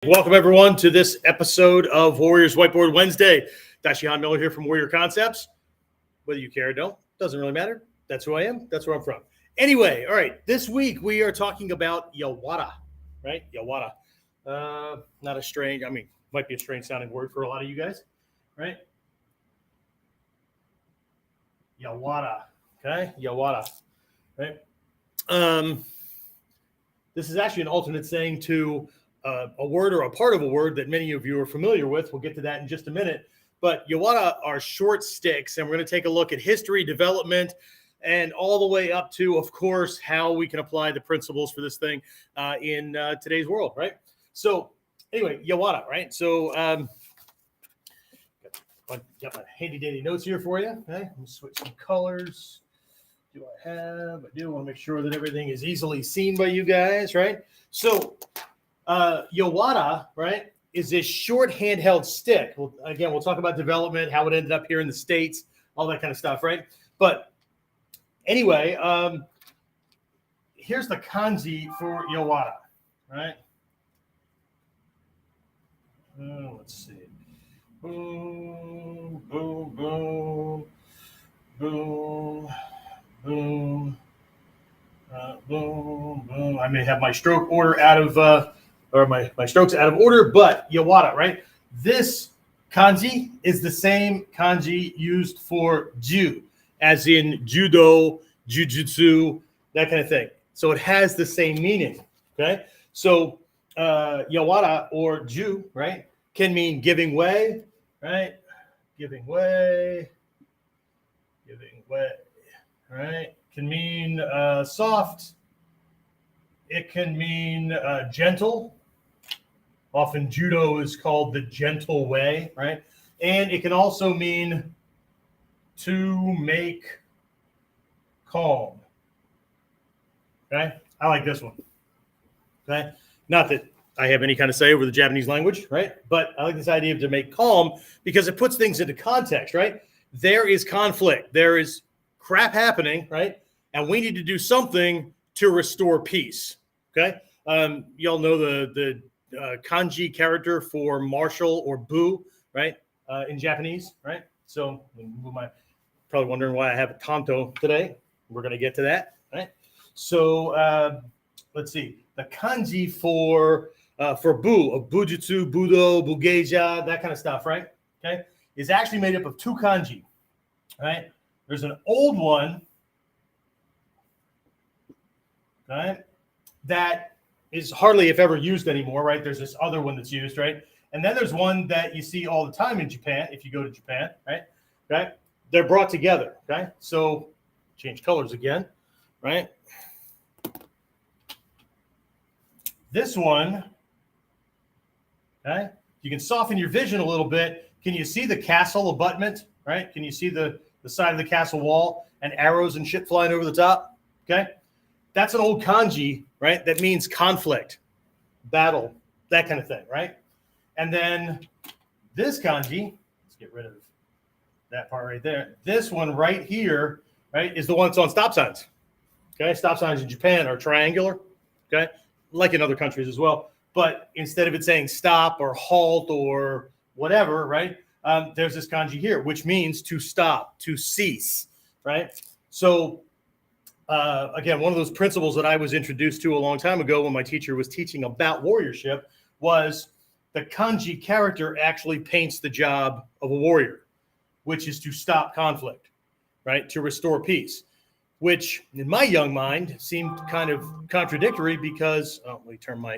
Welcome, everyone, to this episode of Warriors Whiteboard Wednesday. Dai-Shihan Miller here from Warrior Concepts. Whether you care or don't, doesn't really matter. That's who I am. That's where I'm from. Anyway, all right, this week we are talking about Yawara, right? Yawara. Not a strange, might be a strange sounding word for a lot of you guys, right? Yawara, okay? Yawara, right? This is actually an alternate saying to a word or a part of a word that many of you are familiar with. We'll get to that in just a minute. But Yawara are short sticks, and we're going to take a look at history, development, and all the way up to, of course, how we can apply the principles for this thing in today's world, right? So anyway, Yawara, right? So got my handy-dandy notes here for you. Okay, let me switch some colors. Do I have? I do want to make sure that everything is easily seen by you guys, right? So Yawara, right, is this short handheld stick. Well, again, we'll talk about development, how it ended up here in the States, all that kind of stuff, right? But anyway, here's the kanji for Yawara, right? Let's see. Boom, boom, boom, boom, boom, boom, boom. I may have my stroke order out of, or my strokes out of order, but Yawara, right? This kanji is the same kanji used for Ju, as in judo, jujutsu, that kind of thing. So it has the same meaning, okay? So Yawara or Ju, right, can mean giving way, right? Giving way, right? Can mean soft. It can mean gentle. Often judo is called the gentle way, right? And it can also mean to make calm. Okay? I like this one. Okay? Not that I have any kind of say over the Japanese language, right? But I like this idea of to make calm because it puts things into context, right? There is conflict. There is crap happening, right? And we need to do something to restore peace. Okay? Y'all know the kanji character for martial or bu, right? In Japanese, right? So probably wondering why I have a tanto today. We're going to get to that, right? So let's see. The kanji for bu, of bujutsu, budo, bugeja, that kind of stuff, right? Okay, is actually made up of two kanji, right? There's an old one, right, that is hardly, if ever, used anymore, right? There's this other one that's used, right? And then there's one that you see all the time in Japan, if you go to Japan, right? Okay? They're brought together, okay? So change colors again, right? This one, okay? You can soften your vision a little bit. Can you see the castle abutment, right? Can you see the side of the castle wall and arrows and shit flying over the top, okay? That's an old kanji, right? That means conflict, battle, that kind of thing, right? And then this kanji, let's get rid of that part right there. This one right here, right, is the one that's on stop signs. Okay, stop signs in Japan are triangular, okay, like in other countries as well. But instead of it saying stop or halt or whatever, right, there's this kanji here, which means to stop, to cease, right? So again, one of those principles that I was introduced to a long time ago when my teacher was teaching about warriorship was the kanji character actually paints the job of a warrior, which is to stop conflict, right? To restore peace, which in my young mind seemed kind of contradictory because, let me turn my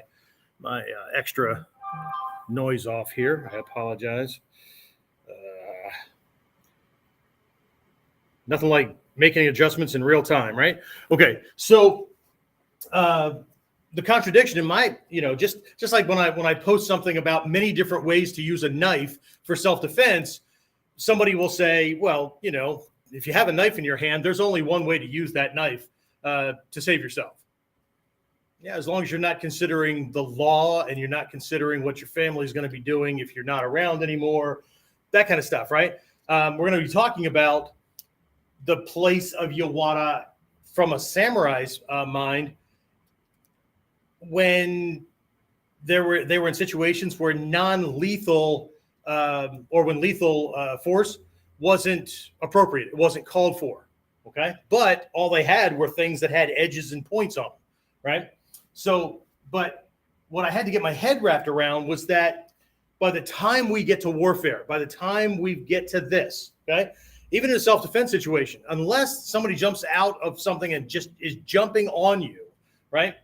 extra noise off here. I apologize. Nothing like making adjustments in real time, right? Okay, so the contradiction in my, just like when I post something about many different ways to use a knife for self-defense, somebody will say, well, if you have a knife in your hand, there's only one way to use that knife to save yourself. Yeah, as long as you're not considering the law and you're not considering what your family is going to be doing if you're not around anymore, that kind of stuff, right? We're going to be talking about the place of Yawara from a samurai's mind when they were in situations where non-lethal or when lethal force wasn't appropriate. It wasn't called for. Okay. But all they had were things that had edges and points on them. Right. So, but what I had to get my head wrapped around was that by the time we get to warfare, by the time we get to this, okay, even in a self-defense situation, unless somebody jumps out of something and just is jumping on you, right?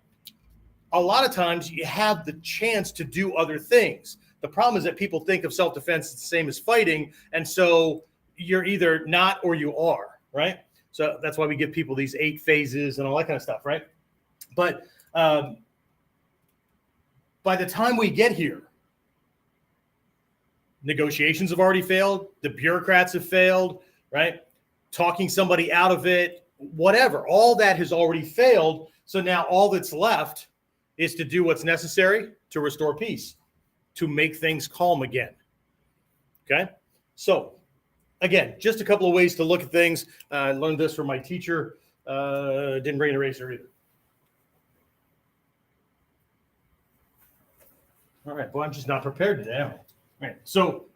A lot of times you have the chance to do other things. The problem is that people think of self-defense as the same as fighting. And so you're either not or you are, right? So that's why we give people these 8 phases and all that kind of stuff, right? But by the time we get here, negotiations have already failed. The bureaucrats have failed, right? Talking somebody out of it, whatever. All that has already failed. So now all that's left is to do what's necessary to restore peace, to make things calm again. Okay? So, again, just a couple of ways to look at things. I learned this from my teacher. Didn't bring an eraser either. All right. Well, I'm just not prepared today. All right. So,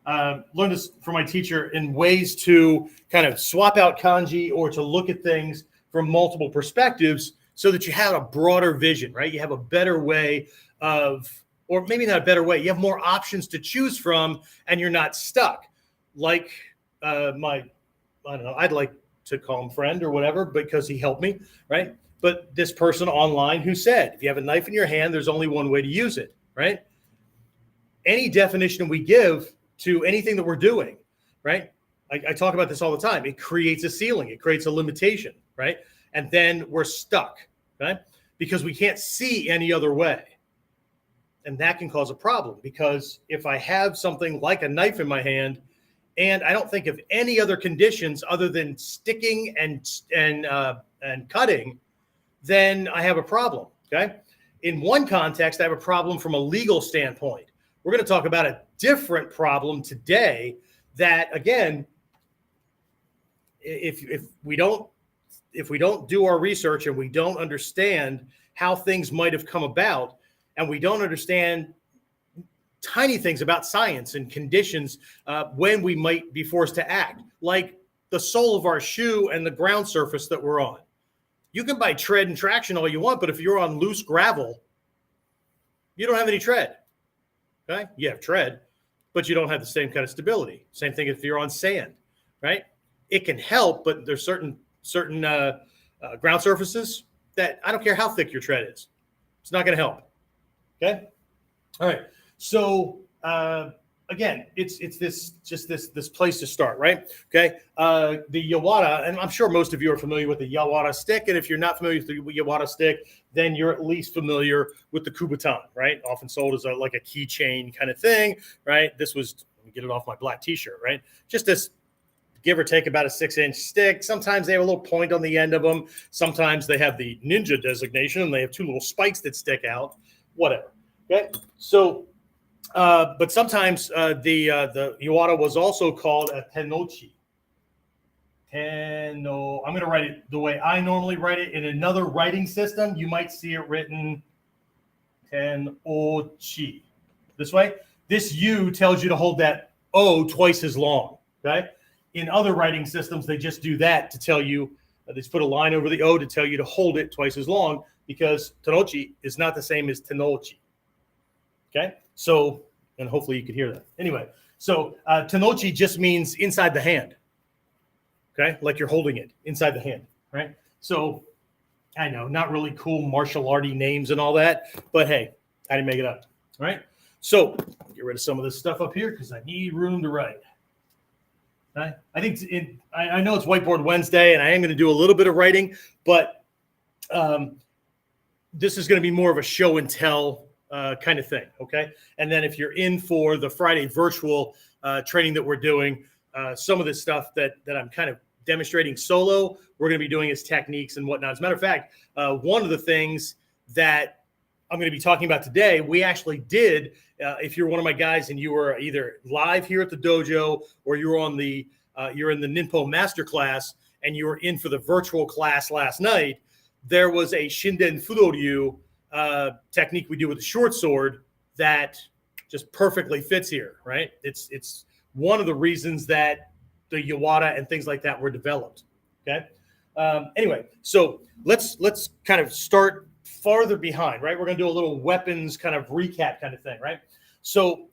learned this from my teacher in ways to kind of swap out kanji or to look at things from multiple perspectives so that you have a broader vision, right? You have a better way of, or maybe not a better way, you have more options to choose from and you're not stuck. Like I don't know, I'd like to call him friend or whatever because he helped me, right? But this person online who said, if you have a knife in your hand, there's only one way to use it, right? Any definition we give to anything that we're doing, right? I talk about this all the time. It creates a ceiling. It creates a limitation, right? And then we're stuck, right? Because we can't see any other way. And that can cause a problem because if I have something like a knife in my hand and I don't think of any other conditions other than sticking and cutting, then I have a problem, okay? In one context, I have a problem from a legal standpoint. We're going to talk about a different problem today that, again, if we don't do our research and we don't understand how things might have come about, and we don't understand tiny things about science and conditions when we might be forced to act, like the sole of our shoe and the ground surface that we're on. You can buy tread and traction all you want, but if you're on loose gravel, you don't have any tread. Okay? You have tread, but you don't have the same kind of stability. Same thing if you're on sand, right? It can help, but there's certain ground surfaces that I don't care how thick your tread is. It's not going to help. Okay. All right. So again, it's this place to start, right? Okay. The Yawara, and I'm sure most of you are familiar with the Yawara stick. And if you're not familiar with the Yawara stick, then you're at least familiar with the Kubotan, right? Often sold as like a keychain kind of thing, right? This was, let me get it off my black t-shirt, right? Just this give or take about a 6-inch stick. Sometimes they have a little point on the end of them. Sometimes they have the ninja designation and they have 2 little spikes that stick out, whatever. Okay. So, but sometimes the Yawara was also called a tenochi. I'm going to write it the way I normally write it. In another writing system, you might see it written tenochi. This way. This U tells you to hold that O twice as long. Okay. In other writing systems, they just do that to tell you, they just put a line over the O to tell you to hold it twice as long because tenochi is not the same as tenochi. Okay. So, and hopefully you could hear that. Anyway, so tenochi just means inside the hand. Okay. Like you're holding it inside the hand. Right. So I know, not really cool martial arty names and all that, but hey, I didn't make it up. All right. So get rid of some of this stuff up here because I need room to write. I think I know it's Whiteboard Wednesday, and I am going to do a little bit of writing, but this is going to be more of a show and tell kind of thing, okay? And then if you're in for the Friday virtual training that we're doing, some of this stuff that I'm kind of demonstrating solo, we're going to be doing as techniques and whatnot. As a matter of fact, one of the things that I'm going to be talking about today, we actually did. If you're one of my guys and you were either live here at the dojo or you were on you're in the Ninpo Masterclass and you were in for the virtual class last night, there was a Shinden Fudoryu technique we do with the short sword that just perfectly fits here, right? It's one of the reasons that the Yawara and things like that were developed. Okay. Anyway, so let's kind of start farther behind, right? We're going to do a little weapons kind of recap kind of thing, right? So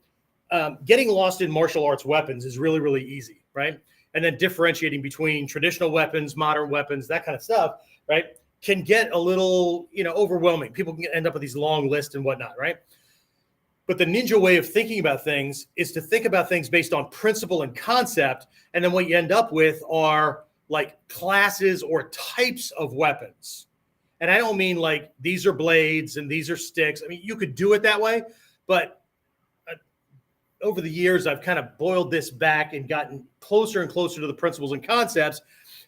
getting lost in martial arts weapons is really, really easy, right? And then differentiating between traditional weapons, modern weapons, that kind of stuff, right, can get a little, overwhelming. People can end up with these long lists and whatnot, right? But the ninja way of thinking about things is to think about things based on principle and concept. And then what you end up with are like classes or types of weapons. And I don't mean like these are blades and these are sticks. I mean, you could do it that way, but over the years, I've kind of boiled this back and gotten closer and closer to the principles and concepts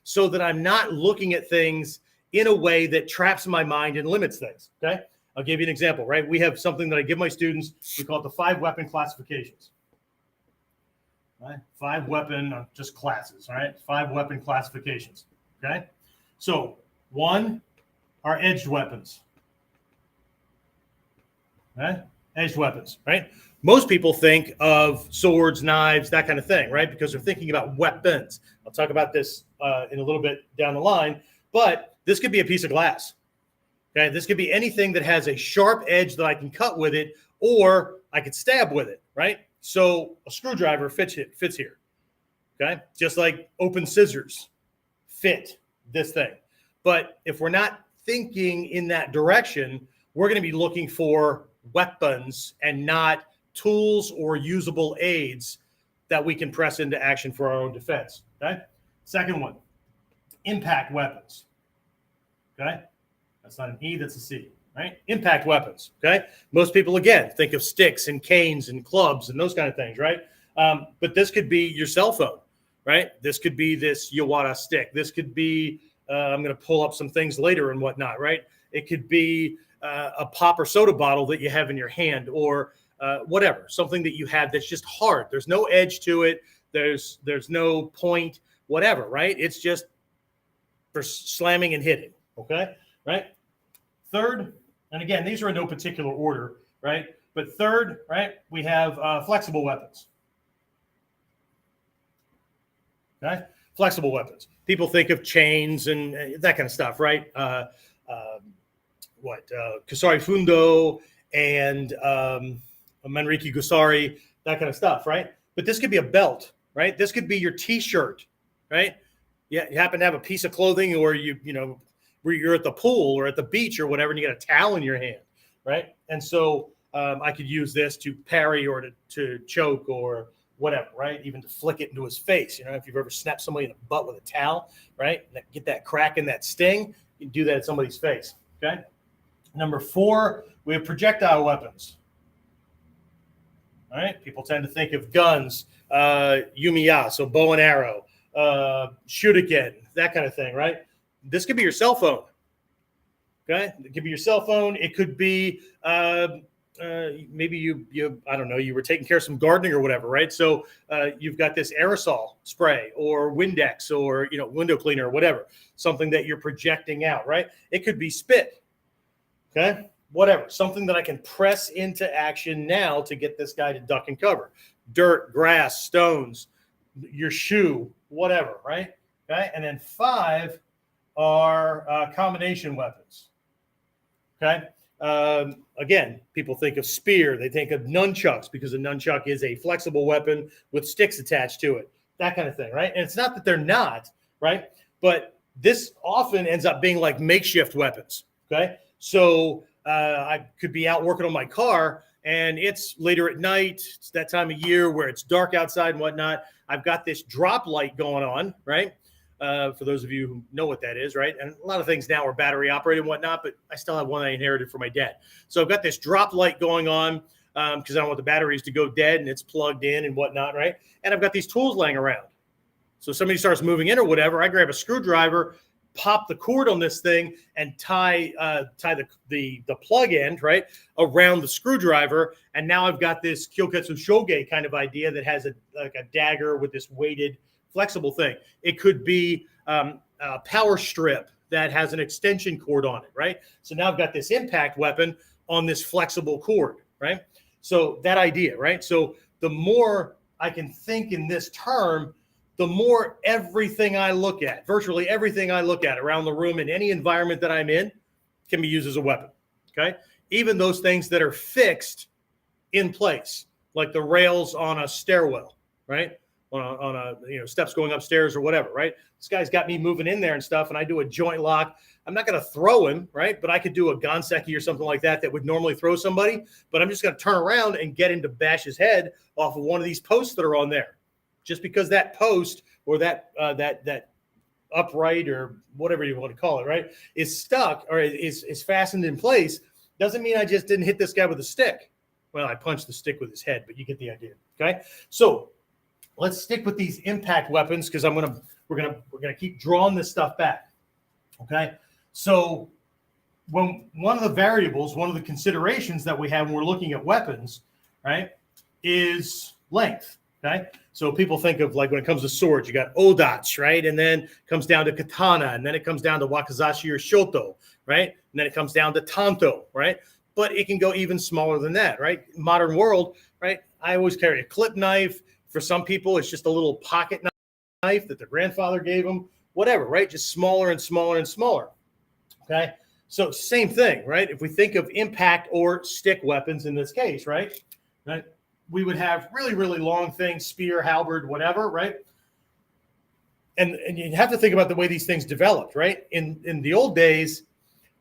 so that I'm not looking at things in a way that traps my mind and limits things. Okay. I'll give you an example, right? We have something that I give my students. We call it the 5 weapon classifications. Right? 5 weapon, just classes, right? 5 weapon classifications. Okay. So 1 are edged weapons. Okay. Edged weapons, right? Most people think of swords, knives, that kind of thing, right? Because they're thinking about weapons. I'll talk about this in a little bit down the line, but this could be a piece of glass. Okay, this could be anything that has a sharp edge that I can cut with it, or I could stab with it, right? So a screwdriver fits here. Okay, just like open scissors fit this thing. But if we're not thinking in that direction, we're going to be looking for weapons and not tools or usable aids that we can press into action for our own defense. Okay. Second one, impact weapons. Okay. That's not an E, that's a C, right? Impact weapons. Okay. Most people, again, think of sticks and canes and clubs and those kind of things, right? But this could be your cell phone, right? This could be this Yawara stick. This could be, I'm going to pull up some things later and whatnot, right? It could be a pop or soda bottle that you have in your hand, or whatever, something that you have that's just hard. There's no edge to it. There's no point, whatever, right? It's just for slamming and hitting, okay, right? Third, and again, these are in no particular order, right? But third, right, we have flexible weapons. Okay, flexible weapons. People think of chains and that kind of stuff, right? Kusari Fundo and Manriki Gusari, that kind of stuff, right? But this could be a belt, right? This could be your T-shirt, right? Yeah, you happen to have a piece of clothing, or where you're at the pool or at the beach or whatever, and you got a towel in your hand, right? And so I could use this to parry or to choke or whatever, right? Even to flick it into his face. If you've ever snapped somebody in the butt with a towel, right? Get that crack and that sting, you can do that at somebody's face, okay? Number 4, we have projectile weapons. All right, people tend to think of guns, yumiya, so bow and arrow, shuriken, that kind of thing, right? This could be your cell phone. Okay, it could be your cell phone. It could be maybe you I don't know, you were taking care of some gardening or whatever, right? So you've got this aerosol spray or Windex or window cleaner or whatever, something that you're projecting out, right? It could be spit. Okay, whatever, something that I can press into action now to get this guy to duck and cover. Dirt, grass, stones, your shoe, whatever, right? Okay, and then 5 are combination weapons. Okay, again, people think of spear, they think of nunchucks, because a nunchuck is a flexible weapon with sticks attached to it, that kind of thing, right? And it's not that they're not, right? But this often ends up being like makeshift weapons. Okay, so I could be out working on my car, and it's later at night. It's that time of year where it's dark outside and whatnot. I've got this drop light going on, right? For those of you who know what that is, right? And a lot of things now are battery operated and whatnot, but I still have one I inherited from my dad. So I've got this drop light going on because I don't want the batteries to go dead, and it's plugged in and whatnot, right? And I've got these tools laying around. So somebody starts moving in or whatever, I grab a screwdriver, pop the cord on this thing, and tie the plug end, right, around the screwdriver. And now I've got this Kyoketsu Shoge kind of idea that has a dagger with this weighted flexible thing. It could be a power strip that has an extension cord on it, right? So now I've got this impact weapon on this flexible cord, right? So that idea, right? So the more I can think in this term, the more everything I look at, virtually everything I look at around the room in any environment that I'm in, can be used as a weapon, okay? Even those things that are fixed in place, like the rails on a stairwell, right? On a steps going upstairs or whatever, right? This guy's got me moving in there and stuff, and I do a joint lock. I'm not going to throw him, right? But I could do a ganseki or something like that would normally throw somebody, but I'm just going to turn around and get him to bash his head off of one of these posts that are on there. Just because that post or that upright or whatever you want to call it, right, is stuck or is fastened in place, doesn't mean I just didn't hit this guy with a stick. Well, I punched the stick with his head, but you get the idea. Okay, so let's stick with these impact weapons because we're gonna keep drawing this stuff back. Okay, so one of the variables, one of the considerations that we have when we're looking at weapons, right, is length. Okay, so people think of, like, when it comes to swords, you got odachi, right, and then it comes down to katana, and then it comes down to wakizashi or shoto, right, and then it comes down to tanto, right. But it can go even smaller than that, right? Modern world, right? I always carry a clip knife. For some people, it's just a little pocket knife that their grandfather gave them, whatever, right? Just smaller and smaller and smaller, okay? So same thing, right? If we think of impact or stick weapons in this case, right? We would have really, really long things, spear, halberd, whatever, right? And you have to think about the way these things developed, right? In the old days,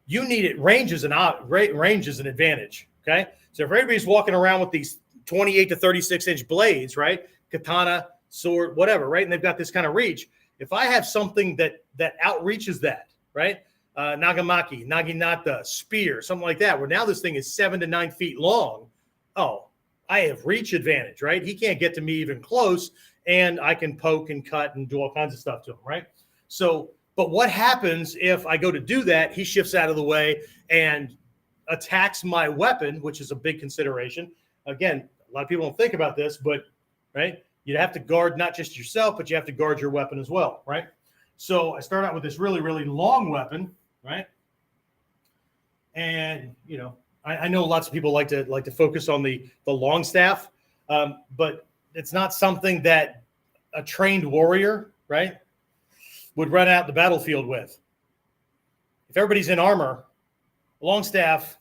you needed range as an advantage, okay? So if everybody's walking around with these 28 to 36-inch blades, right? Katana, sword, whatever, right? And they've got this kind of reach. If I have something that outreaches that, right? Nagamaki, naginata, spear, something like that, where now this thing is 7 to 9 feet long. Oh, I have reach advantage, right? He can't get to me even close, and I can poke and cut and do all kinds of stuff to him, right? So, but what happens if I go to do that, he shifts out of the way and attacks my weapon, which is a big consideration. Again, a lot of people don't think about this, but, right, you have to guard not just yourself, but you have to guard your weapon as well, right? So I start out with this really, really long weapon, right? And, I know lots of people like to focus on the long staff, but it's not something that a trained warrior, right, would run out the battlefield with. If everybody's in armor, a long staff,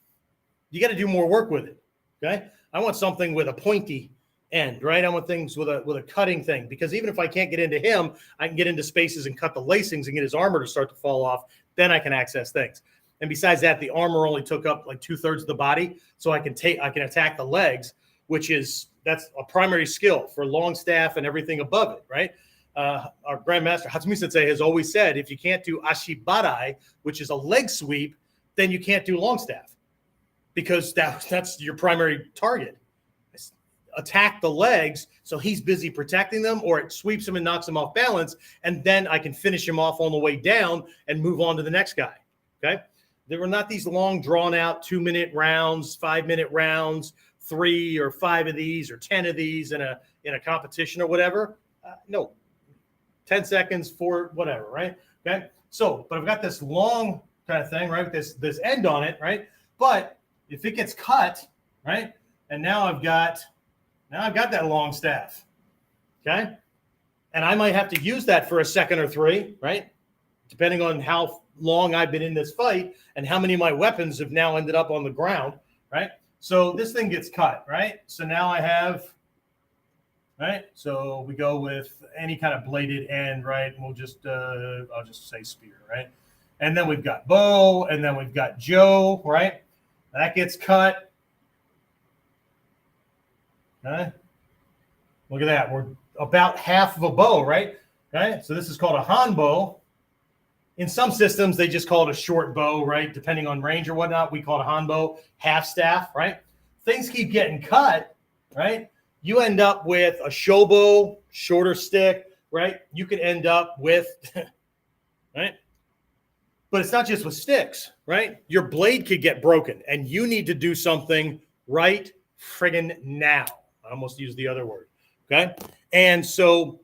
you got to do more work with it. Okay, I want something with a pointy end, right? I want things with a cutting thing, because even if I can't get into him, I can get into spaces and cut the lacings and get his armor to start to fall off. Then I can access things. And besides that, the armor only took up like 2/3 of the body, so I can attack the legs, that's a primary skill for long staff and everything above it, right? Our grandmaster Hatsumi Sensei has always said, if you can't do ashibarai, which is a leg sweep, then you can't do long staff, because that's your primary target. Attack the legs, so he's busy protecting them, or it sweeps him and knocks him off balance, and then I can finish him off on the way down and move on to the next guy. Okay, there were not these long, drawn-out 2-minute rounds, 5-minute rounds, 3 or 5 of these or 10 of these in a competition or whatever. No. 10 seconds for whatever, right? Okay. So, but I've got this long kind of thing, right? With this end on it, right? But if it gets cut, right? And now I've got that long staff. Okay. And I might have to use that for a second or 3, right? Depending on how long I've been in this fight and how many of my weapons have now ended up on the ground, right? So this thing gets cut, right? So now I have, right? So we go with any kind of bladed end, right? And we'll just, I'll just say spear, right? And then we've got bow, and then we've got Joe, right? That gets cut. Okay. Look at that. We're about half of a bow, right? Okay. So this is called a hanbo. In some systems, they just call it a short bow, right? Depending on range or whatnot, we call it a hanbo, half staff, right? Things keep getting cut, right? You end up with a shobo, shorter stick, right? You could end up with, right? But it's not just with sticks, right? Your blade could get broken, and you need to do something right friggin' now. I almost used the other word, okay? And so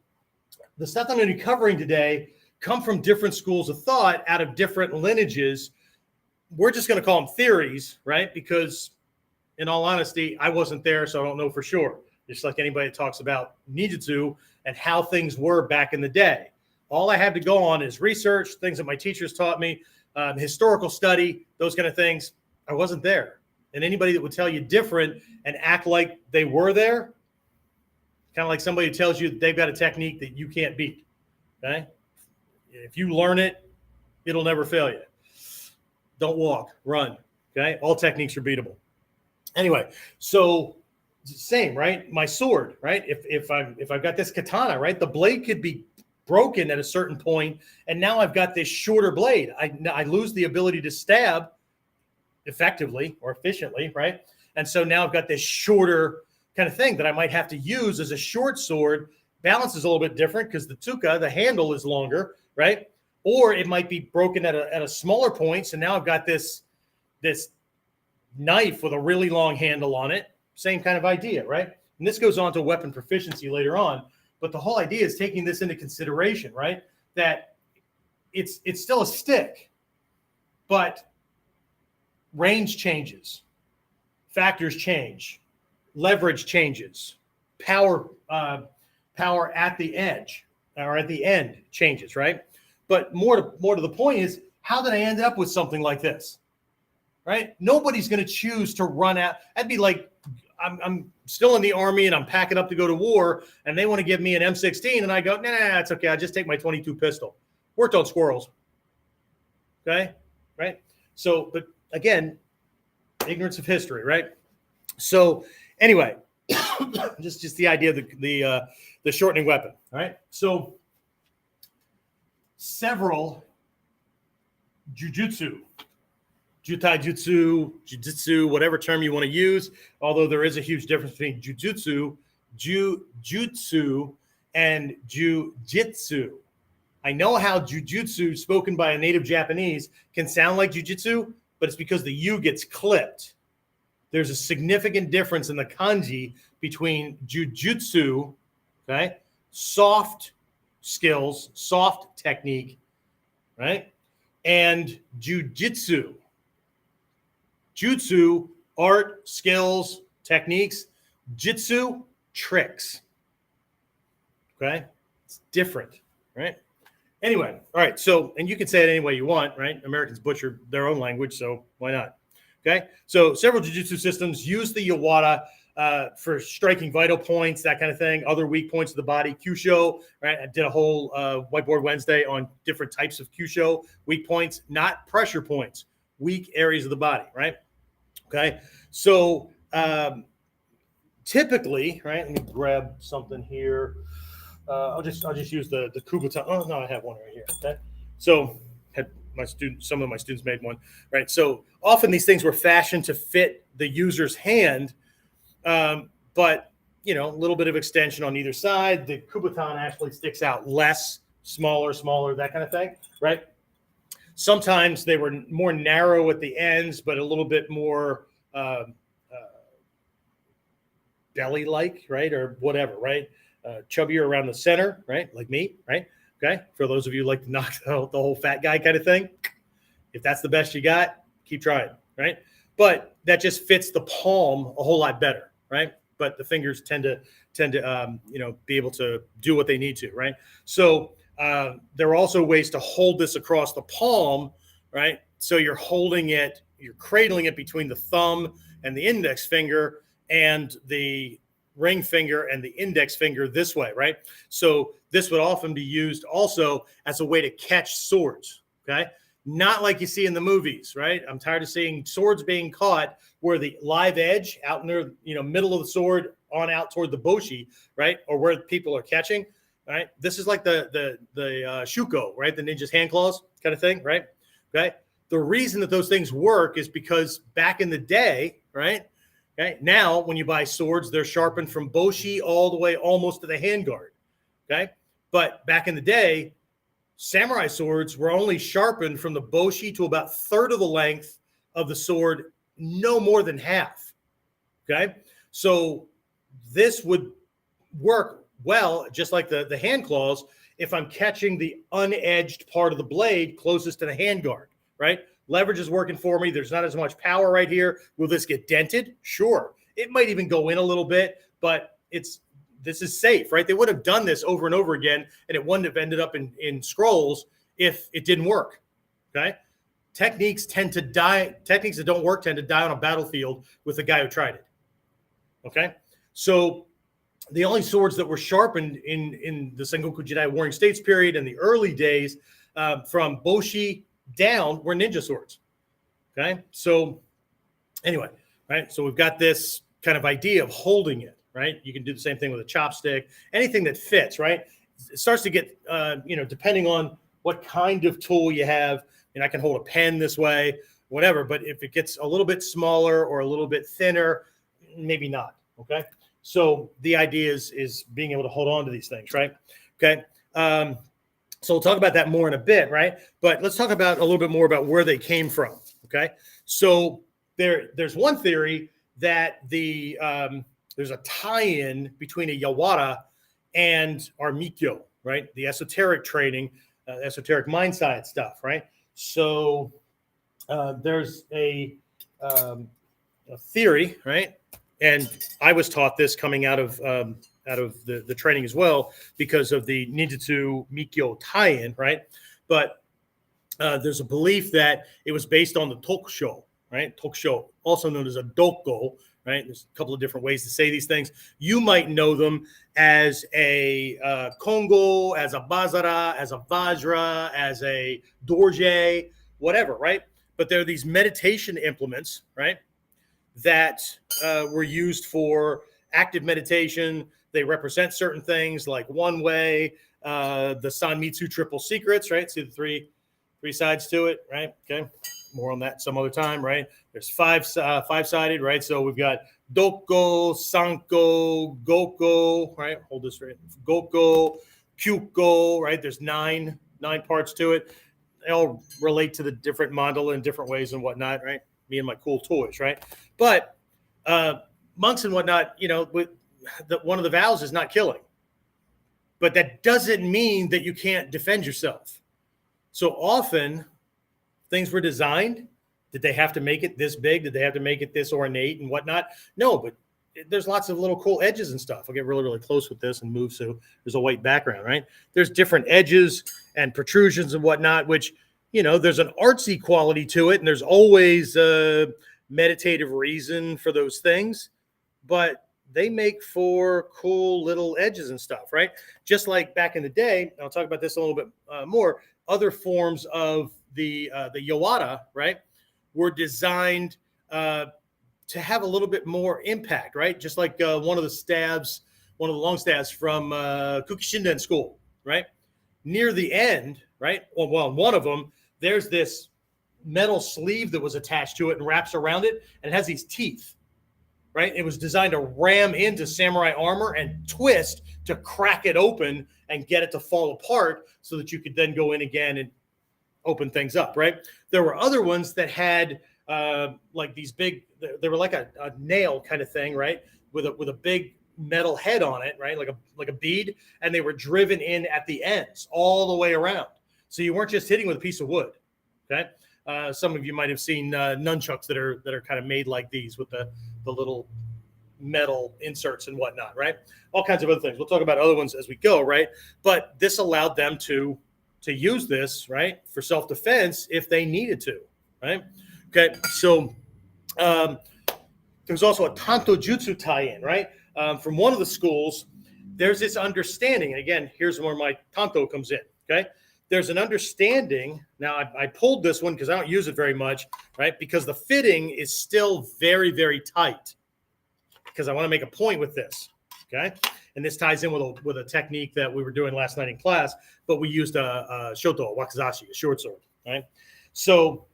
the stuff I'm going to be covering today come from different schools of thought out of different lineages. We're just going to call them theories, right? Because in all honesty, I wasn't there, so I don't know for sure. Just like anybody that talks about ninjutsu and how things were back in the day. All I have to go on is research, things that my teachers taught me, historical study, those kind of things. I wasn't there. And anybody that would tell you different and act like they were there, kind of like somebody who tells you they've got a technique that you can't beat. Okay? If you learn it, it'll never fail you. Don't walk, run. Okay? All techniques are beatable. Anyway, so same, right? My sword, right? If I've got this katana, right? The blade could be broken at a certain point, and now I've got this shorter blade. I lose the ability to stab effectively or efficiently, right? And so now I've got this shorter kind of thing that I might have to use as a short sword. Balance is a little bit different because the tsuka, the handle is longer, right? Or it might be broken at a smaller point. So now I've got this knife with a really long handle on it. Same kind of idea, right? And this goes on to weapon proficiency later on. But the whole idea is taking this into consideration, right? That it's still a stick, but range changes, factors change, leverage changes, power at the edge or at the end changes, right? But more to the point is, how did I end up with something like this, right? Nobody's going to choose to run out. That'd be like I'm still in the Army and I'm packing up to go to war, and they want to give me an M16, and I go, nah, it's okay. I'll just take my .22 pistol. Worked on squirrels. Okay, right? So, but again, ignorance of history, right? So, anyway, just the idea of the shortening weapon, all right? So, several jujutsu, jujutsu, whatever term you want to use, although there is a huge difference between jujutsu and jujitsu. I know how jujutsu, spoken by a native Japanese, can sound like jujitsu, but it's because the U gets clipped. There's a significant difference in the kanji between jujutsu, okay, soft skills, soft technique, right, and jujitsu. Jutsu, art, skills, techniques. Jitsu, tricks. Okay? It's different, right? Anyway, all right. So, and you can say it any way you want, right? Americans butcher their own language, so why not? Okay? So, several jujutsu systems use the Yawara for striking vital points, that kind of thing, other weak points of the body. Kyusho, right? I did a whole Whiteboard Wednesday on different types of Kyusho, weak points, not pressure points, weak areas of the body, right? Okay, so typically, right? Let me grab something here. I'll just use the Kubotan. Oh no, I have one right here. Okay, so had some of my students made one, right? So often these things were fashioned to fit the user's hand, but a little bit of extension on either side. The Kubotan actually sticks out less, smaller, that kind of thing, right? Sometimes they were more narrow at the ends, but a little bit more belly-like, right, or whatever, right? Chubbier around the center, right, like me, right? Okay, for those of you who like to knock out the whole fat guy kind of thing, if that's the best you got, keep trying, right? But that just fits the palm a whole lot better, right? But the fingers tend to be able to do what they need to, right? So there are also ways to hold this across the palm, right? So you're holding it, you're cradling it between the thumb and the index finger and the ring finger and the index finger this way, right? So this would often be used also as a way to catch swords, okay? Not like you see in the movies, right? I'm tired of seeing swords being caught where the live edge out near, middle of the sword on out toward the boshi, right? Or where people are catching. Right, this is like the shuko, right? The ninja's hand claws kind of thing, right? Okay. The reason that those things work is because back in the day, right? Okay. Now, when you buy swords, they're sharpened from boshi all the way almost to the handguard. Okay. But back in the day, samurai swords were only sharpened from the boshi to about a third of the length of the sword, no more than half. Okay. So this would work well, just like the hand claws, if I'm catching the unedged part of the blade closest to the handguard, right? Leverage is working for me. There's not as much power right here. Will this get dented? Sure. It might even go in a little bit, but this is safe, right? They would have done this over and over again, and it wouldn't have ended up in scrolls if it didn't work, okay? Techniques that don't work tend to die on a battlefield with the guy who tried it, okay? So the only swords that were sharpened in the Sengoku Jidai Warring States period in the early days from Boshi down were ninja swords, okay? So anyway, right? So we've got this kind of idea of holding it, right? You can do the same thing with a chopstick, anything that fits, right? It starts to get, depending on what kind of tool you have. I can hold a pen this way, whatever, but if it gets a little bit smaller or a little bit thinner, maybe not, okay? So the idea is being able to hold on to these things, right? Okay. So we'll talk about that more in a bit, right? But let's talk about a little bit more about where they came from, okay? So there's one theory that there's a tie-in between a Yawara and our Mikyo, right? The esoteric training, esoteric mind side stuff, right? So there's a theory, right? And I was taught this coming out of the training as well because of the Ninjutsu Mikyo tie-in, right? But there's a belief that it was based on the Tokusho, right? Tokusho, also known as a doko, right? There's a couple of different ways to say these things. You might know them as a Kongo, as a Bazara, as a Vajra, as a Dorje, whatever, right? But there are these meditation implements, right, that were used for active meditation. They represent certain things like one way, the Sanmitsu triple secrets, right? See the three sides to it, right? Okay. More on that some other time, right? There's five-sided, right? So we've got Doko, Sanko, Goko, right? Hold this right. Goko, Kyuko, right? There's nine parts to it. They all relate to the different mandala in different ways and whatnot, right? Me and my cool toys, right? But monks and whatnot, one of the vows is not killing. But that doesn't mean that you can't defend yourself. So often things were designed. Did they have to make it this big? Did they have to make it this ornate and whatnot? No, but there's lots of little cool edges and stuff. I'll get really, really close with this and move so there's a white background, right? There's different edges and protrusions and whatnot, which, there's an artsy quality to it, and there's always a meditative reason for those things, but they make for cool little edges and stuff, right? Just like back in the day, I'll talk about this a little bit more, other forms of the Yawara, right, were designed to have a little bit more impact, right? Just like one of the long stabs from Kukishinden school, right? Near the end, right? Well, one of them, there's this metal sleeve that was attached to it and wraps around it, and it has these teeth, right? It was designed to ram into samurai armor and twist to crack it open and get it to fall apart so that you could then go in again and open things up, right? There were other ones that had like these big, they were like a nail kind of thing, right? With a big metal head on it, right? Like a bead, and they were driven in at the ends all the way around. So you weren't just hitting with a piece of wood, okay? Some of you might have seen nunchucks that are kind of made like these with the little metal inserts and whatnot, right? All kinds of other things. We'll talk about other ones as we go, right? But this allowed them to use this, right, for self-defense if they needed to, right? Okay, so there's also a Tantojutsu tie-in, right? From one of the schools, there's this understanding, and again, here's where my Tanto comes in, okay? There's an understanding. Now, I pulled this one because I don't use it very much, right? Because the fitting is still very, very tight because I want to make a point with this, okay? And this ties in with a technique that we were doing last night in class, but we used a shoto, a wakizashi, a short sword, right? So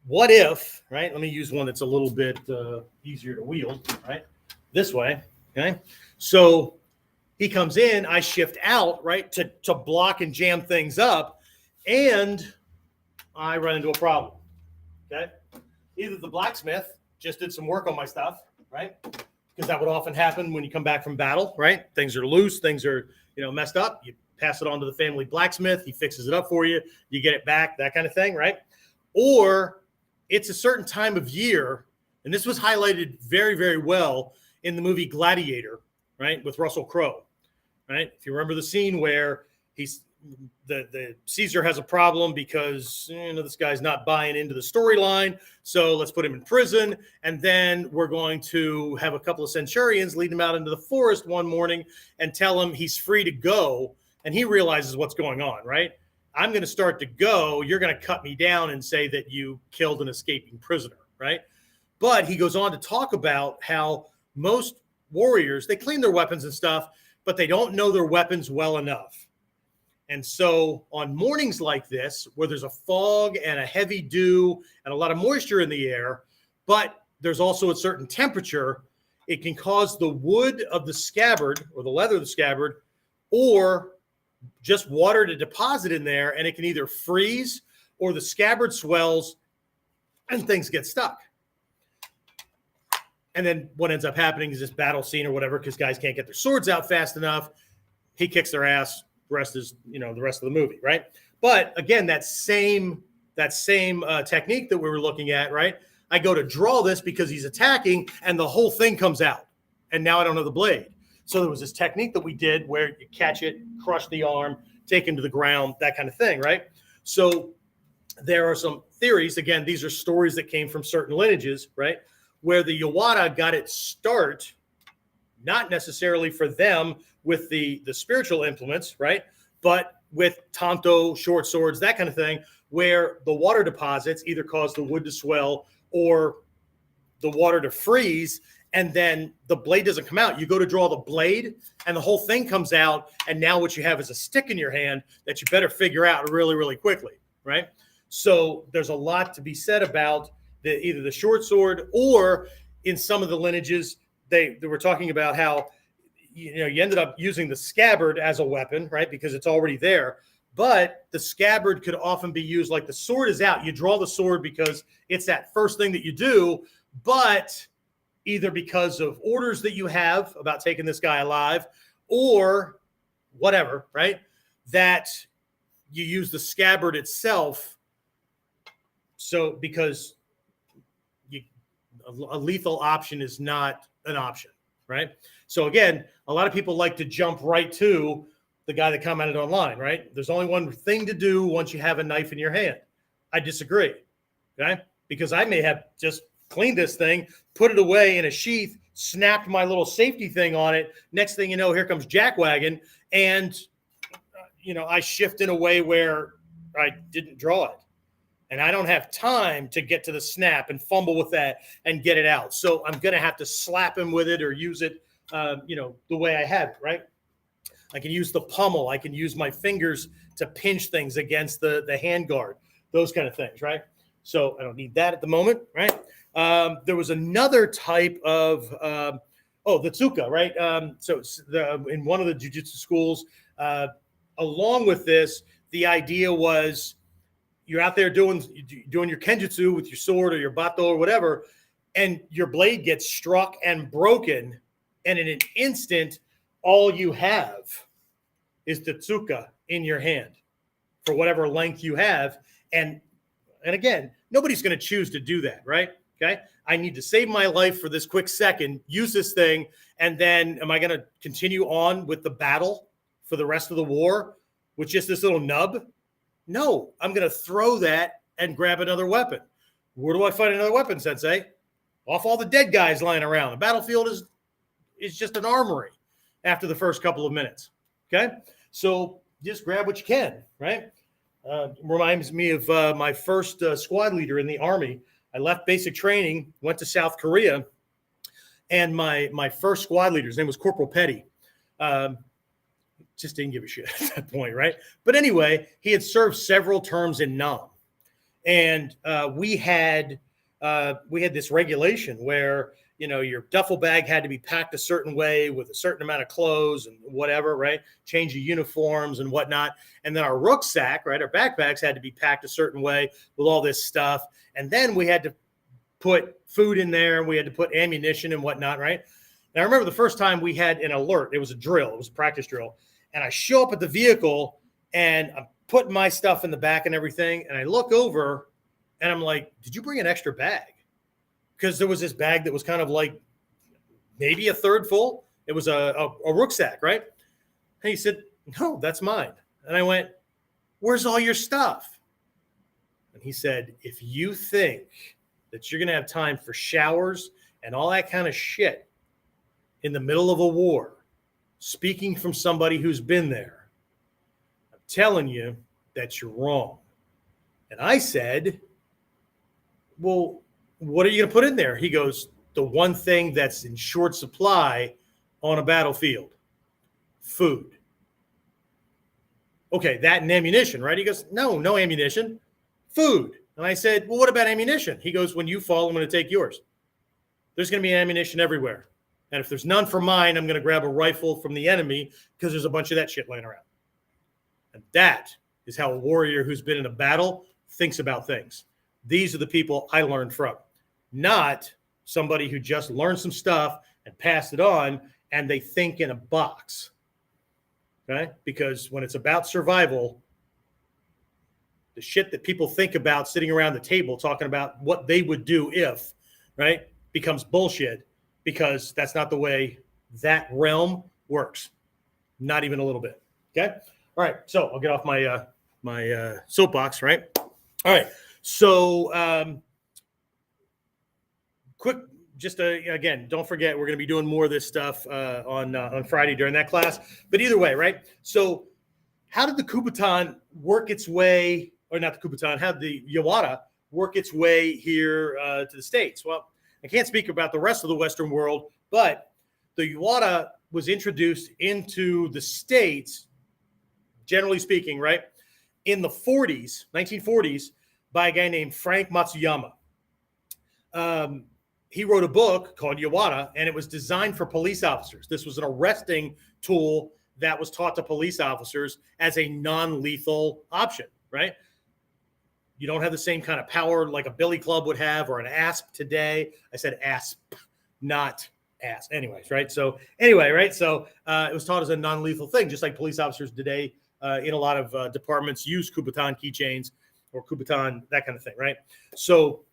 what if, right? Let me use one that's a little bit easier to wield, right? This way, okay? So he comes in, I shift out, right, to block and jam things up, and I run into a problem, okay? Either the blacksmith just did some work on my stuff, right? Because that would often happen when you come back from battle, right? Things are loose, things are, messed up. You pass it on to the family blacksmith, he fixes it up for you, you get it back, that kind of thing, right? or it's a certain time of year. And this was highlighted very, very well in the movie Gladiator, right, with Russell Crowe, right? If you remember the scene where the Caesar has a problem because this guy's not buying into the storyline, so let's put him in prison, and then we're going to have a couple of centurions lead him out into the forest one morning and tell him he's free to go, and he realizes what's going on, right? I'm going to start to go, you're going to cut me down and say that you killed an escaping prisoner, right? But he goes on to talk about how most warriors, they clean their weapons and stuff, but they don't know their weapons well enough. And so on mornings like this, where there's a fog and a heavy dew and a lot of moisture in the air, but there's also a certain temperature, it can cause the wood of the scabbard or the leather of the scabbard or just water to deposit in there, and it can either freeze or the scabbard swells and things get stuck. And then what ends up happening is this battle scene or whatever, because guys can't get their swords out fast enough. He kicks their ass. The rest is, the rest of the movie, right? But again, that same technique that we were looking at, right? I go to draw this because he's attacking, and the whole thing comes out, and now I don't have the blade. So there was this technique that we did where you catch it, crush the arm, take him to the ground, that kind of thing, right? So there are some theories. Again, these are stories that came from certain lineages, right? Where the Yawara got its start, not necessarily for them with the spiritual implements, right? But with tanto, short swords, that kind of thing, where the water deposits either cause the wood to swell or the water to freeze, and then the blade doesn't come out. You go to draw the blade, and the whole thing comes out, and now what you have is a stick in your hand that you better figure out really, really quickly, right? So there's a lot to be said about either the short sword, or in some of the lineages, they were talking about how you ended up using the scabbard as a weapon, right? Because it's already there. But the scabbard could often be used like the sword is out. You draw the sword because it's that first thing that you do, but either because of orders that you have about taking this guy alive or whatever, right? That you use the scabbard itself. So because a lethal option is not an option, right? So again, a lot of people like to jump right to the guy that commented online, right? There's only one thing to do once you have a knife in your hand. I disagree, okay? Because I may have just cleaned this thing, put it away in a sheath, snapped my little safety thing on it. Next thing you know, here comes jackwagon, and I shift in a way where I didn't draw it. And I don't have time to get to the snap and fumble with that and get it out. So I'm going to have to slap him with it or use it, the way I have it, right? I can use the pommel. I can use my fingers to pinch things against the hand guard, those kind of things, right? So I don't need that at the moment, right? There was another type of, the tsuka, right? In one of the jujutsu schools, along with this, the idea was, you're out there doing your kenjutsu with your sword or your bato or whatever, and your blade gets struck and broken, and in an instant, all you have is the tsuka in your hand for whatever length you have. And again, nobody's going to choose to do that, right? Okay. I need to save my life for this quick second, use this thing, and then am I going to continue on with the battle for the rest of the war with just this little nub? No, I'm going to throw that and grab another weapon. Where do I find another weapon, Sensei? Off all the dead guys lying around. The battlefield is just an armory after the first couple of minutes. Okay? So just grab what you can, right? Reminds me of my first squad leader in the Army. I left basic training, went to South Korea, and my first squad leader, his name was Corporal Petty. Just didn't give a shit at that point, right? But anyway, he had served several terms in Nam, and we had this regulation where your duffel bag had to be packed a certain way with a certain amount of clothes and whatever, right? Change of uniforms and whatnot, and then our rucksack, right? Our backpacks had to be packed a certain way with all this stuff, and then we had to put food in there, and we had to put ammunition and whatnot, right? And I remember the first time we had an alert. It was a drill. It was a practice drill. And I show up at the vehicle, and I'm putting my stuff in the back and everything, and I look over, And I'm like, did you bring an extra bag? Because there was this bag that was kind of like maybe a third full. It was a rucksack, right? And he said, no, that's mine. And I went, where's all your stuff? And he said, if you think that you're going to have time for showers and all that kind of shit in the middle of a war, speaking from somebody who's been there, I'm telling you that you're wrong. And I said, well, what are you going to put in there? He goes, the one thing that's in short supply on a battlefield, food. Okay, that and ammunition, right? He goes, no ammunition, food. And I said, well, what about ammunition? He goes, when you fall, I'm going to take yours. There's going to be ammunition everywhere. And if there's none for mine, I'm going to grab a rifle from the enemy because there's a bunch of that shit laying around. And that is how a warrior who's been in a battle thinks about things. These are the people I learned from, not somebody who just learned some stuff and passed it on and they think in a box. Okay? Because when it's about survival, the shit that people think about sitting around the table talking about what they would do if, right, becomes bullshit because that's not the way that realm works. Not even a little bit. Okay? All right. So I'll get off my my soapbox, right? All right. So quick, just again, don't forget, we're going to be doing more of this stuff on Friday during that class. But either way, right? So how did the Kubotan work its way, or not the Kubotan, how did the Yawara work its way here to the States? Well, I can't speak about the rest of the Western world, but the Yawara was introduced into the States, generally speaking, right, in the 1940s, by a guy named Frank Matsuyama. He wrote a book called Yawara, and it was designed for police officers. This was an arresting tool that was taught to police officers as a non-lethal option, right? You don't have the same kind of power like a billy club would have or an asp today. I said asp, not ass. Anyways, right? So anyway, right? So it was taught as a non-lethal thing, just like police officers today in a lot of departments use Kubotan keychains or Kubotan, that kind of thing, right? So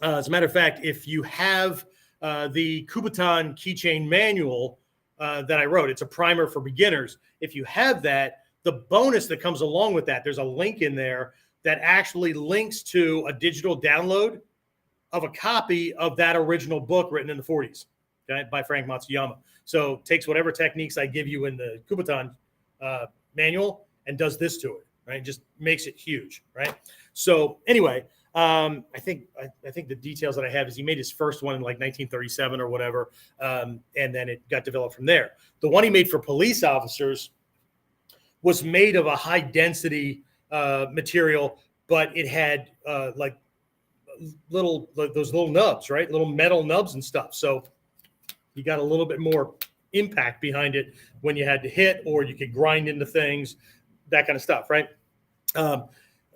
as a matter of fact, if you have the Kubotan keychain manual that I wrote, it's a primer for beginners. If you have that, the bonus that comes along with that, there's a link in there that actually links to a digital download of a copy of that original book written in the 40s, okay, by Frank Matsuyama. So takes whatever techniques I give you in the Kubotan manual and does this to it, right? Just makes it huge, right? So anyway, I think the details that I have is he made his first one in like 1937 or whatever, and then it got developed from there. The one he made for police officers was made of a high density material, but it had like those little nubs, right? Little metal nubs and stuff. So you got a little bit more impact behind it when you had to hit, or you could grind into things, that kind of stuff, right?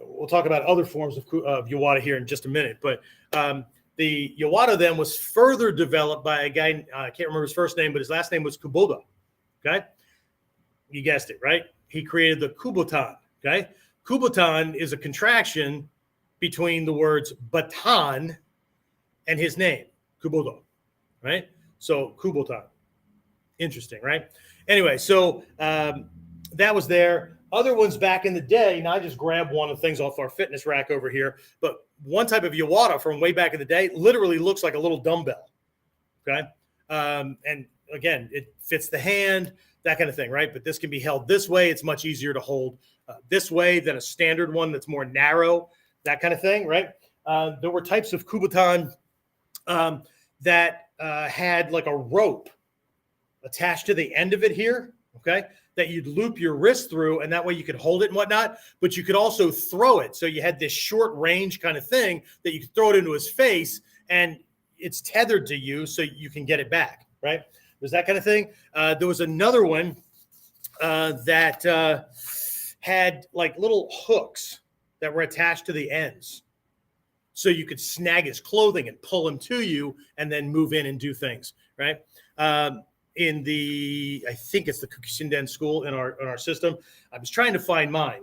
We'll talk about other forms of Yawara here in just a minute, but the Yawara then was further developed by a guy, I can't remember his first name, but his last name was Kubotan, okay? You guessed it, right? He created the Kubotan, okay? Kubotan is a contraction between the words baton and his name, Kubotan, right? So Kubotan. Interesting, right? Anyway, so that was there. Other ones back in the day, now I just grabbed one of the things off our fitness rack over here, but one type of Yawara from way back in the day literally looks like a little dumbbell, okay? And again, it fits the hand, that kind of thing, right? But this can be held this way. It's much easier to hold this way than a standard one that's more narrow, that kind of thing, right? There were types of Kubotan that had like a rope attached to the end of it here, okay, that you'd loop your wrist through, and that way you could hold it and whatnot, but you could also throw it. So you had this short range kind of thing that you could throw it into his face, and it's tethered to you so you can get it back, right? There's that kind of thing. There was another one that had like little hooks that were attached to the ends. So you could snag his clothing and pull him to you and then move in and do things, right? In the, I think it's the Kyokushinden school in our system. I was trying to find mine.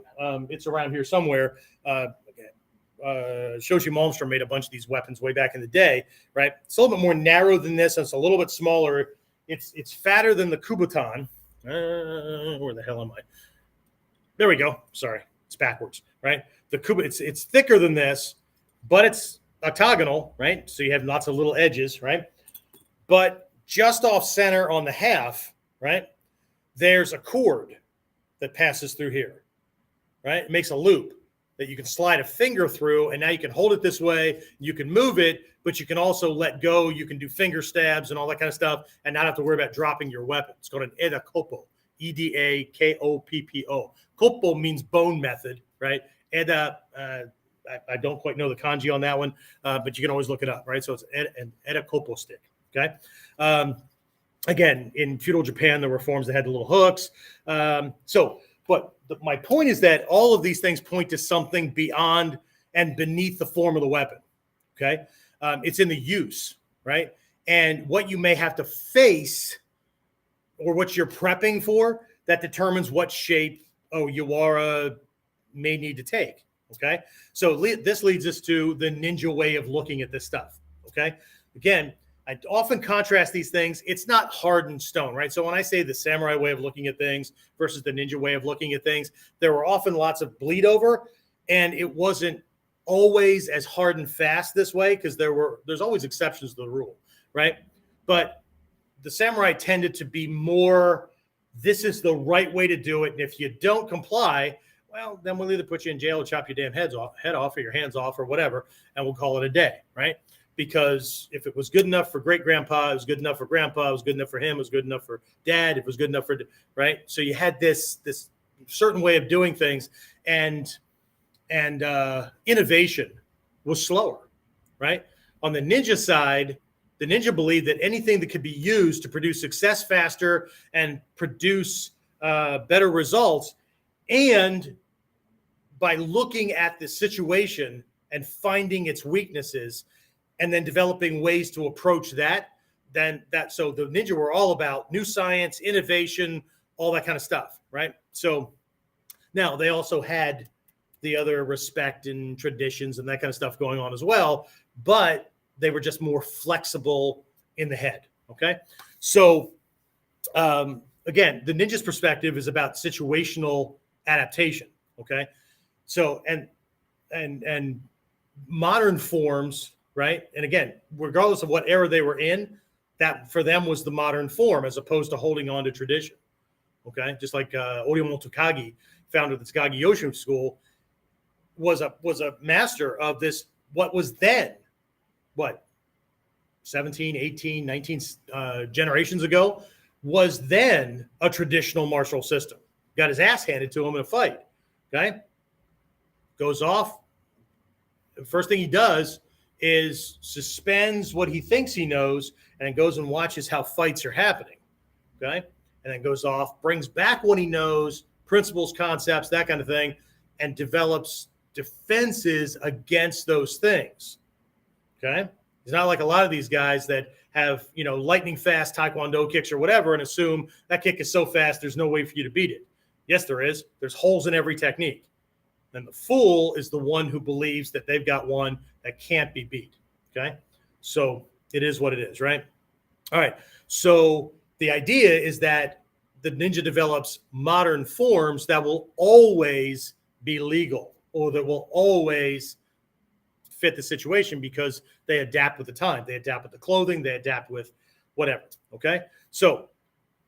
It's around here somewhere. Okay. Shoshi Malmstrom made a bunch of these weapons way back in the day, right? It's a little bit more narrow than this. And it's a little bit smaller. It's fatter than the Kubotan. Where the hell am I? There we go. Sorry, it's backwards, right? The it's thicker than this, but it's octagonal, right? So you have lots of little edges, right? But just off center on the half, right? There's a cord that passes through here, right? It makes a loop that you can slide a finger through, and now you can hold it this way. You can move it, but you can also let go. You can do finger stabs and all that kind of stuff and not have to worry about dropping your weapon. It's called an edakoppo, E-D-A-K-O-P-P-O. Koppo means bone method, right? Eda, I don't quite know the kanji on that one, but you can always look it up, right? So it's an edakoppo stick, okay? Again, in feudal Japan, there were forms that had the little hooks. My point is that all of these things point to something beyond and beneath the form of the weapon, okay? It's in the use, right? And what you may have to face or what you're prepping for that determines what shape Yawara may need to take, okay? So this leads us to the ninja way of looking at this stuff, okay? Again, I often contrast these things. It's not hardened stone, right? So when I say the samurai way of looking at things versus the ninja way of looking at things, there were often lots of bleed over, and it wasn't always as hard and fast this way because there's always exceptions to the rule, right? But the samurai tended to be more, this is the right way to do it, and if you don't comply, well, then we'll either put you in jail or chop your damn head off or your hands off or whatever, and we'll call it a day, right? Because if it was good enough for great-grandpa, it was good enough for grandpa, it was good enough for him, it was good enough for dad, it was good enough for, right? So you had this certain way of doing things, and innovation was slower, right? On the ninja side, the ninja believed that anything that could be used to produce success faster and produce better results, and by looking at the situation and finding its weaknesses, and then developing ways to approach that, so the ninja were all about new science, innovation, all that kind of stuff, right? So now they also had the other respect and traditions and that kind of stuff going on as well, but they were just more flexible in the head, okay? So again, the ninja's perspective is about situational adaptation, okay? So, and modern forms, right? And again, regardless of what era they were in, that for them was the modern form as opposed to holding on to tradition. Okay. Just like Oriomo Takagi, founder of the Tsukagi Yoshin school, was a master of this, what was then, 17, 18, 19 generations ago, was then a traditional martial system. Got his ass handed to him in a fight. Okay. Goes off. The first thing he does is suspends what he thinks he knows and goes and watches how fights are happening, okay? And then goes off, brings back what he knows, principles, concepts, that kind of thing, and develops defenses against those things, okay? It's not like a lot of these guys that have, lightning fast taekwondo kicks or whatever and assume that kick is so fast there's no way for you to beat it. Yes, there is. There's holes in every technique. And the fool is the one who believes that they've got one that can't be beat, okay? So it is what it is, right? All right, so the idea is that the ninja develops modern forms that will always be legal or that will always fit the situation because they adapt with the time. They adapt with the clothing. They adapt with whatever, okay? So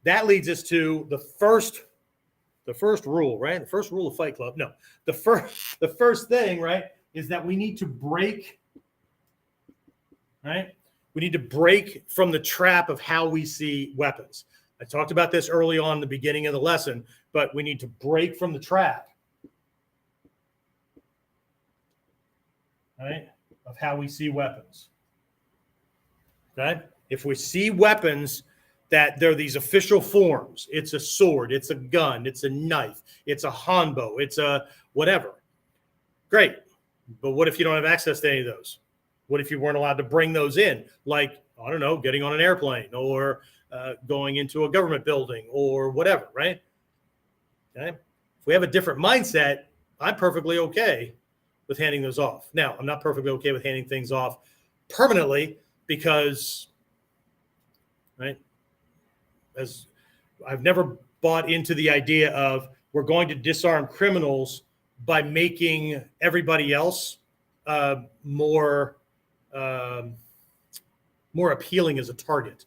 that leads us to the first rule, right? The first rule of Fight Club. No, the first thing, right, is that we need to break, right? We need to break from the trap of how we see weapons. I talked about this early on in the beginning of the lesson, but we need to break from the trap, right, of how we see weapons. Okay? If we see weapons that they're these official forms, it's a sword, it's a gun, it's a knife, it's a hanbo, it's a whatever. Great. But what if you don't have access to any of those? What if you weren't allowed to bring those in? Like, I don't know, getting on an airplane or going into a government building or whatever, right? Okay. If we have a different mindset, I'm perfectly okay with handing those off. Now, I'm not perfectly okay with handing things off permanently because, right, as I've never bought into the idea of we're going to disarm criminals by making everybody else more appealing as a target,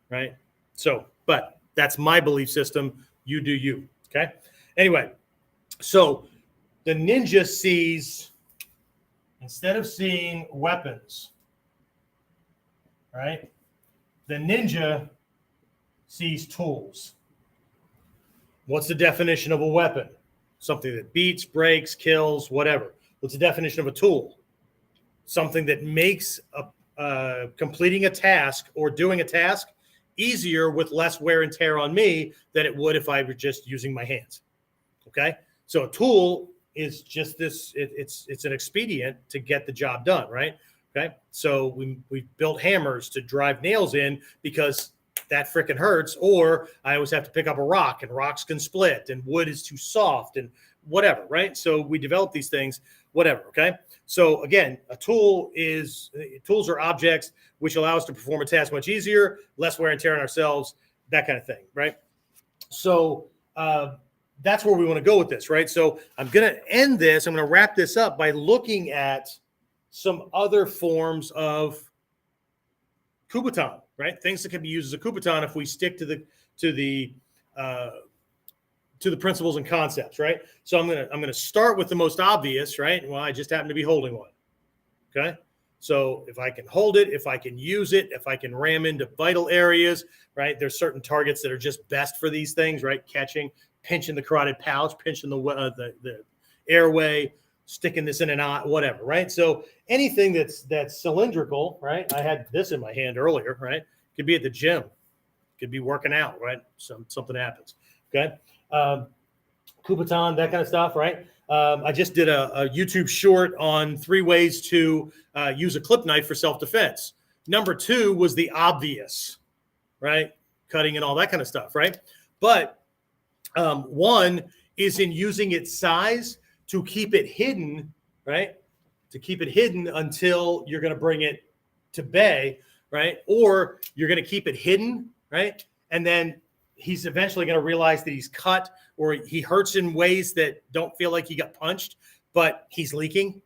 right? So, but that's my belief system. You do you, okay? Anyway, so the ninja sees, instead of seeing weapons, right? The ninja sees tools. What's the definition of a weapon? Something that beats, breaks, kills, whatever. What's the definition of a tool? Something that makes completing a task or doing a task easier with less wear and tear on me than it would if I were just using my hands. Okay? So a tool is just this, it's an expedient to get the job done, right? Okay? So we built hammers to drive nails in because that freaking hurts, or I always have to pick up a rock and rocks can split and wood is too soft and whatever, right? So we develop these things, whatever, okay? So again, tools are objects which allow us to perform a task much easier, less wear and tear on ourselves, that kind of thing, right? So that's where we want to go with this, right? So I'm going to end this, I'm going to wrap this up by looking at some other forms of Kubotan, right? Things that can be used as a Kubotan if we stick to the principles and concepts, right? So I'm gonna start with the most obvious, right? Well, I just happen to be holding one. Okay. So if I can hold it, if I can use it, if I can ram into vital areas, right? There's certain targets that are just best for these things, right? Catching, pinching the carotid pouch, pinching the airway, sticking this in an eye, whatever, right? So anything that's cylindrical, right? I had this in my hand earlier, right? Could be at the gym, could be working out, right? Something happens, okay? Kubotan, that kind of stuff, right? I just did a YouTube short on 3 ways to use a clip knife for self-defense. Number 2 was the obvious, right? Cutting and all that kind of stuff, right? But 1 is in using its size to keep it hidden, right? To keep it hidden until you're going to bring it to bay, right? Or you're going to keep it hidden, right? And then he's eventually going to realize that he's cut or he hurts in ways that don't feel like he got punched, but he's leaking.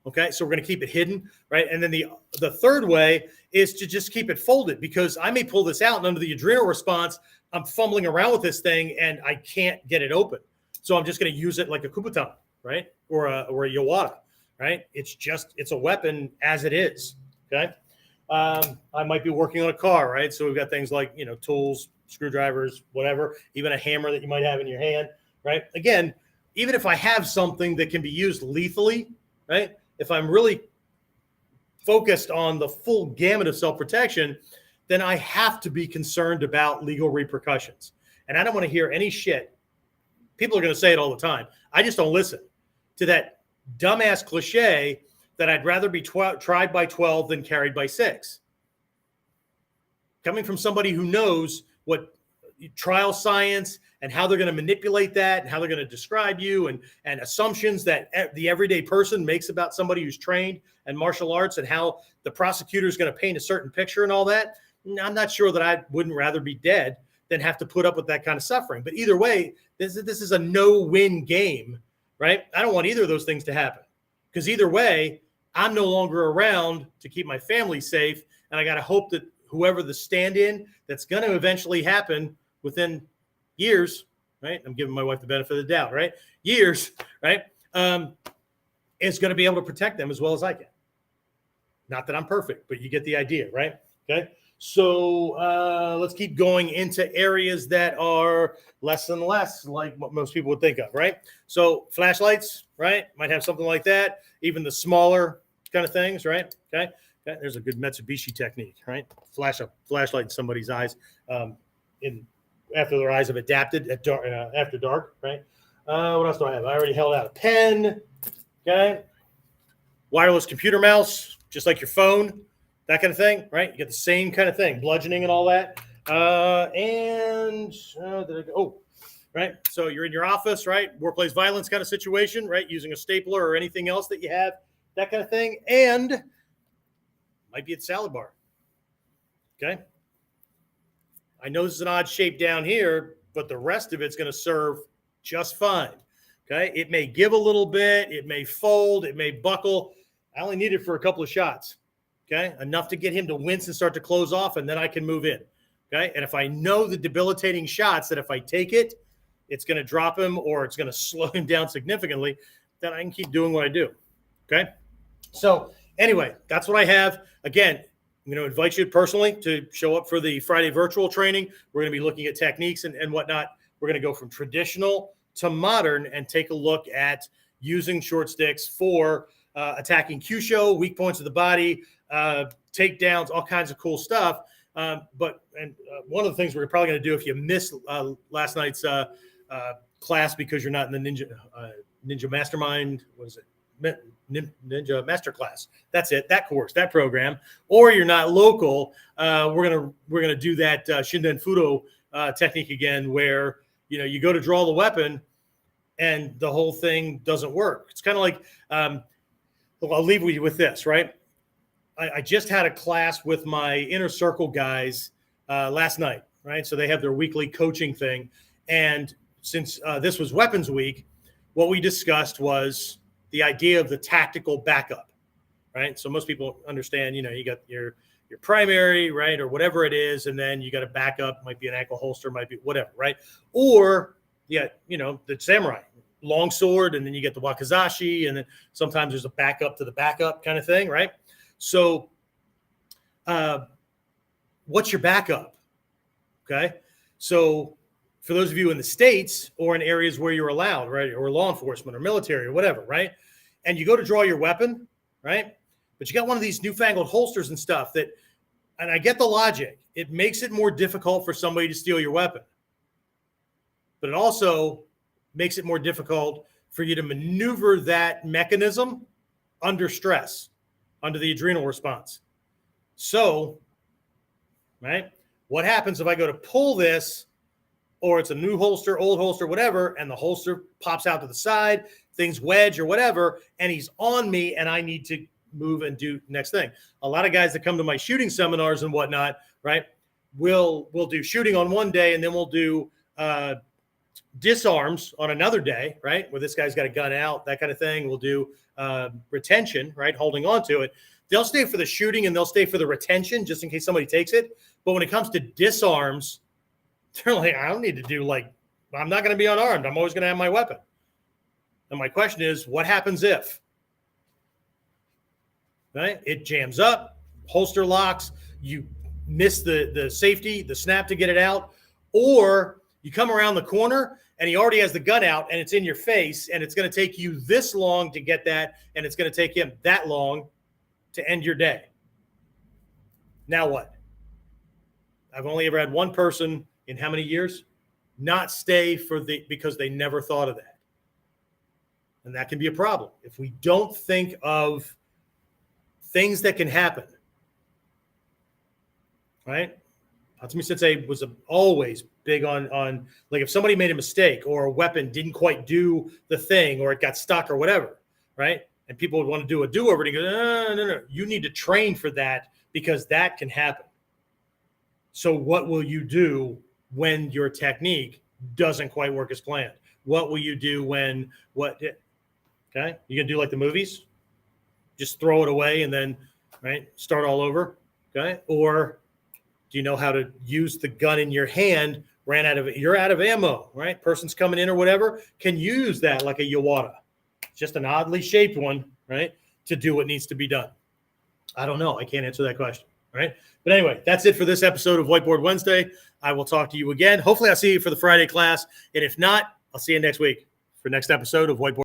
Okay. So we're going to keep it hidden, right? And then the third way is to just keep it folded because I may pull this out and under the adrenal response, I'm fumbling around with this thing and I can't get it open. So I'm just going to use it like a Kubotan, right? Or a Yawara, right? It's a weapon as it is. Okay. I might be working on a car, right? So we've got things like, tools, screwdrivers, whatever, even a hammer that you might have in your hand, right? Again, even if I have something that can be used lethally, right? If I'm really focused on the full gamut of self-protection, then I have to be concerned about legal repercussions. And I don't want to hear any shit. People are going to say it all the time. I just don't listen to that dumbass cliche that I'd rather be tried by 12 than carried by 6. Coming from somebody who knows what trial science and how they're going to manipulate that and how they're going to describe you and assumptions that the everyday person makes about somebody who's trained in martial arts and how the prosecutor is going to paint a certain picture and all that. I'm not sure that I wouldn't rather be dead than have to put up with that kind of suffering. But either way, this is a no-win game, right? I don't want either of those things to happen because either way, I'm no longer around to keep my family safe. And I got to hope that whoever the stand-in that's going to eventually happen within years, right? I'm giving my wife the benefit of the doubt, right? Years, right? Is going to be able to protect them as well as I can. Not that I'm perfect, but you get the idea, right? Okay. So let's keep going into areas that are less and less like what most people would think of, right? So flashlights, right? Might have something like that. Even the smaller kind of things, right? Okay. There's a good Mitsubishi technique, right? Flash a flashlight in somebody's eyes after their eyes have adapted at dark, after dark, right? What else do I have? I already held out a pen, okay? Wireless computer mouse, just like your phone, that kind of thing, right? You get the same kind of thing, bludgeoning and all that. right? So you're in your office, right? Workplace violence kind of situation, right? Using a stapler or anything else that you have, that kind of thing. And might be at salad bar. Okay. I know this is an odd shape down here, but the rest of it's going to serve just fine. Okay. It may give a little bit. It may fold. It may buckle. I only need it for a couple of shots. Okay. Enough to get him to wince and start to close off, and then I can move in. Okay. And if I know the debilitating shots that if I take it, it's going to drop him or it's going to slow him down significantly, then I can keep doing what I do. Okay. So anyway, that's what I have. Again, I'm going to invite you personally to show up for the Friday virtual training. We're going to be looking at techniques and whatnot. We're going to go from traditional to modern and take a look at using short sticks for attacking Kyusho, weak points of the body, takedowns, all kinds of cool stuff. But one of the things we're probably going to do if you missed last night's class because you're not in the Ninja Mastermind, what is it? Ninja Masterclass. That's it. That course, that program. Or you're not local. We're gonna do that Shinden Fudo technique again, where you go to draw the weapon, and the whole thing doesn't work. It's kind of like I'll leave you with this, right? I just had a class with my inner circle guys last night, right? So they have their weekly coaching thing, and since this was Weapons Week, what we discussed was the idea of the tactical backup, right? So most people understand, you got your primary, right, or whatever it is, and then you got a backup, might be an ankle holster, might be whatever, right? Or the samurai, long sword, and then you get the wakizashi, and then sometimes there's a backup to the backup kind of thing, right? So what's your backup? Okay. So for those of you in the States or in areas where you're allowed, right, or law enforcement or military or whatever, right, and you go to draw your weapon, right, but you got one of these newfangled holsters and stuff that, and I get the logic, it makes it more difficult for somebody to steal your weapon, but it also makes it more difficult for you to maneuver that mechanism under stress, under the adrenal response. So, right, what happens if I go to pull this, or it's a new holster, old holster, whatever, and the holster pops out to the side, things wedge or whatever, and he's on me and I need to move and do next thing. A lot of guys that come to my shooting seminars and whatnot, right, we'll do shooting on one day, and then we'll do disarms on another day, right, where this guy's got a gun out, that kind of thing. We'll do retention, right, holding on to it. They'll stay for the shooting and they'll stay for the retention just in case somebody takes it. But when it comes to disarms, they're like, I don't need to do I'm not going to be unarmed. I'm always going to have my weapon. And my question is, what happens if? Right? It jams up, holster locks, you miss the safety, the snap to get it out, or you come around the corner and he already has the gun out and it's in your face, and it's going to take you this long to get that, and it's going to take him that long to end your day. Now what? I've only ever had one person in how many years not stay because they never thought of that. And that can be a problem. If we don't think of things that can happen, right? Hatsumi Sensei was always big on like if somebody made a mistake or a weapon didn't quite do the thing or it got stuck or whatever, right? And people would want to do a do-over and he goes, no. You need to train for that because that can happen. So what will you do when your technique doesn't quite work as planned? What will you do when okay? You gonna do like the movies? Just throw it away and then, right, start all over, okay? Or do you know how to use the gun in your hand? You're out of ammo, right? Person's coming in or whatever. Can you use that like a Yawara? Just an oddly shaped one, right, to do what needs to be done? I don't know. I can't answer that question, right? But anyway, that's it for this episode of Whiteboard Wednesday. I will talk to you again. Hopefully I'll see you for the Friday class. And if not, I'll see you next week for next episode of Whiteboard.